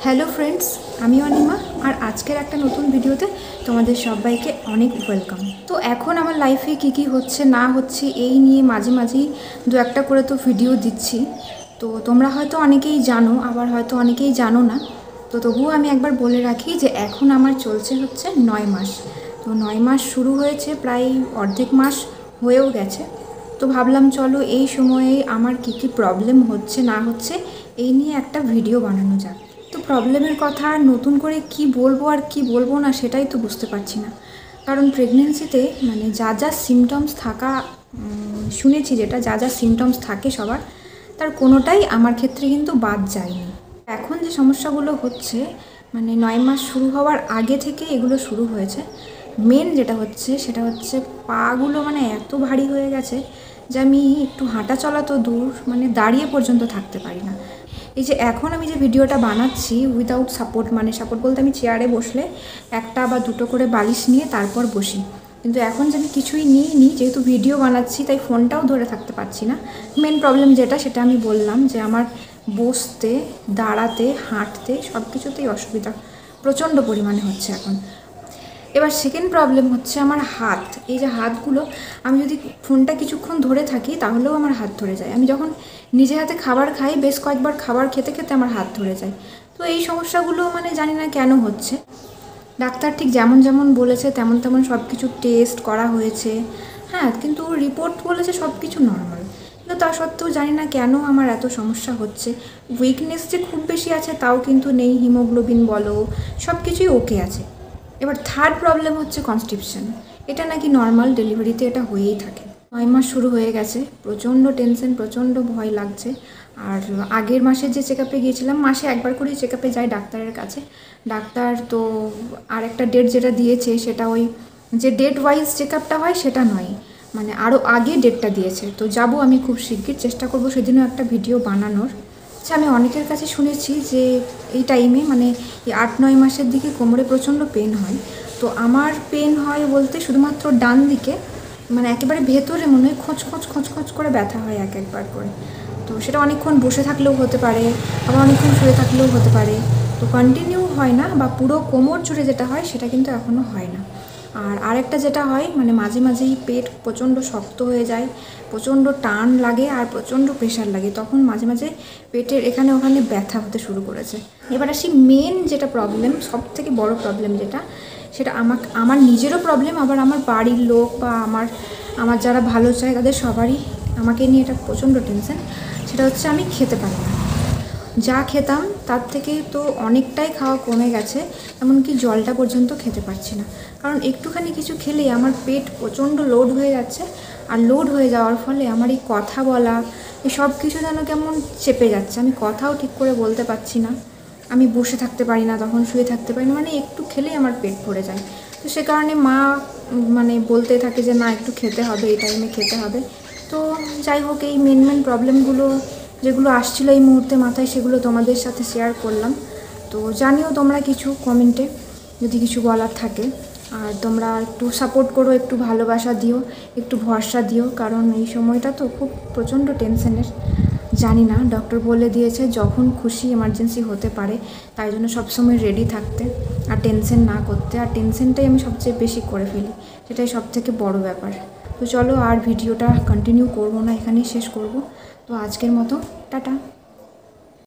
Hello friends, আমি অনিমা আর আজকের একটা নতুন ভিডিওতে তোমাদের সবাইকে অনেক ওয়েলকাম। তো এখন আমার লাইফে কি হচ্ছে না হচ্ছে এই নিয়ে মাঝে মাঝেই দু একটা করে তো ভিডিও দিচ্ছি। তো তোমরা হয়তো অনেকেই জানো, আবার হয়তো অনেকেই জানো না। তো তবুও আমি একবার বলে রাখি যে এখন আমার চলছে হচ্ছে 9 মাস। তো 9 মাস শুরু হয়েছে, প্রায় অর্ধেক মাস হয়েও গেছে। তো ভাবলাম চলো এই সময়ে আমার কি প্রবলেম হচ্ছে না হচ্ছে এই নিয়ে একটা ভিডিও বানানো যাক। তো প্রবলেমের কথা আর নতুন করে কি বলবো আর কি বলবো না সেটাই তো বুঝতে পারছি না। কারণ প্রেগনেন্সিতে মানে যা যা সিমটমস থাকা শুনেছি, যেটা যা যা সিমটমস থাকে সবার, তার কোনোটাই আমার ক্ষেত্রে কিন্তু বাদ যায়নি। এখন যে সমস্যাগুলো হচ্ছে মানে 9 মাস শুরু হওয়ার আগে থেকে এগুলো শুরু হয়েছে। মেন যেটা হচ্ছে সেটা হচ্ছে পাগুলো মানে এত ভারী হয়ে গেছে যে আমি একটু হাঁটা চলা তো দূর, মানে দাঁড়িয়ে পর্যন্ত থাকতে পারি না। এই যে এখন আমি যে ভিডিওটা বানাচ্ছি উইদাউট সাপোর্ট, মানে সাপোর্ট বলতে আমি চেয়ারে বসলে একটা বা দুটো করে বালিশ নিয়ে তারপর বসি, কিন্তু এখন যে আমি কিছুই নিইনি, যেহেতু ভিডিও বানাচ্ছি তাই ফোনটাও ধরে থাকতে পারছি না। মেন প্রবলেম যেটা সেটা আমি বললাম যে আমার বসতে, দাঁড়াতে, হাঁটতে সব কিছুতেই অসুবিধা প্রচণ্ড পরিমাণে হচ্ছে এখন। এবার সেকেন্ড প্রবলেম হচ্ছে আমার হাত। এই যে হাতগুলো, আমি যদি ফোনটা কিছুক্ষণ ধরে থাকি তাহলেও আমার হাত ধরে যায়। আমি যখন নিজে হাতে খাবার খাই, বেশ কয়েকবার খাবার খেতে খেতে আমার হাত ধরে যায়। তো এই সমস্যাগুলো মানে জানি না কেন হচ্ছে। ডাক্তার ঠিক যেমন যেমন বলেছে তেমন তেমন সব কিছু টেস্ট করা হয়েছে, হ্যাঁ, কিন্তু রিপোর্ট বলেছে সব কিছু নর্মাল। কিন্তু তা সত্ত্বেও জানি না কেন আমার এত সমস্যা হচ্ছে। উইকনেস যে খুব বেশি আছে তাও কিন্তু নেই, হিমোগ্লোবিন বলো সব কিছুই ওকে আছে। এবার থার্ড প্রবলেম হচ্ছে কনস্টিপশন। এটা নাকি নর্মাল, ডেলিভারিতে এটা হয়েই থাকে। 9 মাস শুরু হয়ে গেছে, প্রচণ্ড টেনশন, প্রচণ্ড ভয় লাগছে। আর আগের মাসে যে চেক আপে গিয়েছিলাম, মাসে একবার করেই চেক আপে যাই ডাক্তারের কাছে। ডাক্তার তো আর একটা ডেট যেটা দিয়েছে সেটা ওই যে ডেট ওয়াইজ চেক আপটা হয় সেটা নয়, মানে আরও আগে ডেটটা দিয়েছে। তো যাব আমি খুব শিগগির, চেষ্টা করব সেদিনও একটা ভিডিও বানানোর। আচ্ছা, আমি অনেকের কাছে শুনেছি যে এই টাইমে মানে এই 8-9 মাসের দিকে কোমরে প্রচণ্ড পেন হয়। তো আমার পেন হয় বলতে শুধুমাত্র ডান দিকে, মানে একেবারে ভেতরে মনে হয় খোঁচ খোঁচ খোঁচ খোঁচ করে ব্যথা হয় একবার করে। তো সেটা অনেকক্ষণ বসে থাকলেও হতে পারে, আবার অনেকক্ষণ শুয়ে থাকলেও হতে পারে। তো কন্টিনিউ হয় না, বা পুরো কোমর জুড়ে যেটা হয় সেটা কিন্তু এখনও হয় না। আর আরেকটা যেটা হয় মানে মাঝে মাঝেই পেট প্রচণ্ড শক্ত হয়ে যায়, প্রচণ্ড টান লাগে আর প্রচণ্ড প্রেশার লাগে, তখন মাঝে মাঝে পেটের এখানে ওখানে ব্যথা হতে শুরু করেছে। এবার আসি মেন যেটা প্রবলেম, সব থেকে বড় প্রবলেম যেটা, সেটা আমার নিজেরও প্রবলেম, আবার আমার বাড়ির লোক বা আমার যারা ভালো চায় তাদের সবারই আমাকে নিয়ে এটা প্রচণ্ড টেনশন। সেটা হচ্ছে আমি খেতে পারি না। যা খেতাম তার থেকে তো অনেকটাই খাওয়া কমে গেছে, এমনকি জলটা পর্যন্ত খেতে পারছি না। কারণ একটুখানি কিছু খেলেই আমার পেট প্রচণ্ড লোড হয়ে যাচ্ছে, আর লোড হয়ে যাওয়ার ফলে আমার এই কথা বলা, এই সব কিছু যেন কেমন চেপে যাচ্ছে। আমি কথাও ঠিক করে বলতে পারছি না, আমি বসে থাকতে পারি না, তখন শুয়ে থাকতে পারি না, মানে একটু খেলেই আমার পেট ভরে যায়। তো সে কারণে মা মানে বলতে থাকে যে না, একটু খেতে হবে, এই টাইমে খেতে হবে। তো যাই হোক, এই মেন প্রবলেমগুলো যেগুলো আসছিলো এই মুহূর্তে মাথায়, সেগুলো তোমাদের সাথে শেয়ার করলাম। তো জানিও তোমরা কিছু কমেন্টে যদি কিছু বলার থাকে। আর তোমরা একটু সাপোর্ট করো, একটু ভালোবাসা দিও, একটু ভরসা দিও, কারণ এই সময়টা তো খুব প্রচণ্ড টেনশনের। জানি না, ডক্টর বলে দিয়েছে যখন খুশি এমার্জেন্সি হতে পারে, তাই জন্য সবসময় রেডি থাকতে আর টেনশন না করতে। আর টেনশনটাই আমি সবচেয়ে বেশি করে ফেলি, সেটাই সব থেকে বড় ব্যাপার। তো চলো আর ভিডিওটা কন্টিনিউ করবো না, এখানেই শেষ করব। তো আজকের মতো টাটা।